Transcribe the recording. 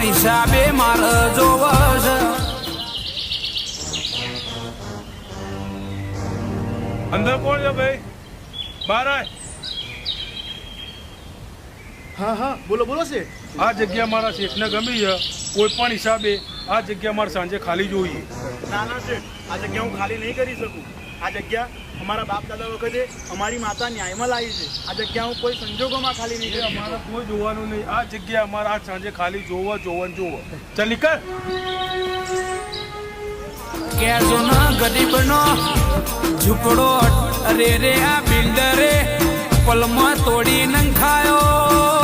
પણ હિસાબે મારે જોવ છે. અંદર કોણ છે ભાઈ? બહાર આય. હા હા બોલો બોલો છે. આ જગ્યા મારા શેઠને ગમી છે. કોઈ પણ હિસાબે આ જગ્યા મારે સાંજે ખાલી જોઈએ. ના ના શેઠ, આ જગ્યા હું ખાલી નહીં કરી શકું. આ જગ્યા અમારા બાપ દાદા વખતે અમારી માતા ન્યાયમાં લાવી છે. આ જગ્યા હું કોઈ સંજોગોમાં ખાલી નહીં કરી અમારે શકું. કોઈ જોવાનું નહીં. આ જગ્યા અમારે આ સાંજે ખાલી જોવો. ચાલ નીકળ. કેજો ના ગરીબનો ઝૂંપડો અરે રે આ બિલ્ડરે પલમાં તોડી નંખાયો.